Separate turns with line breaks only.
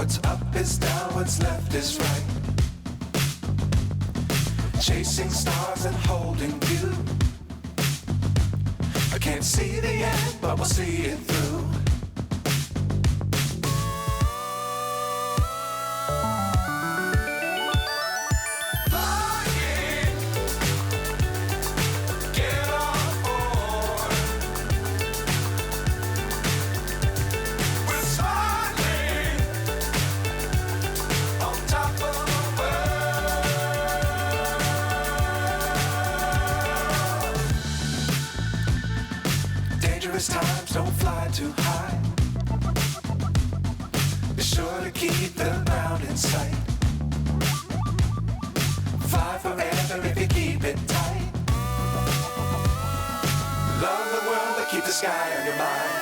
What's up is down, what's left is right. Chasing stars and holding you. I can't see the end, but we'll see it through. Times don't fly too high. Be sure to keep the ground in sight. Fly forever if you keep it tight. Love the world, but keep the sky on your mind.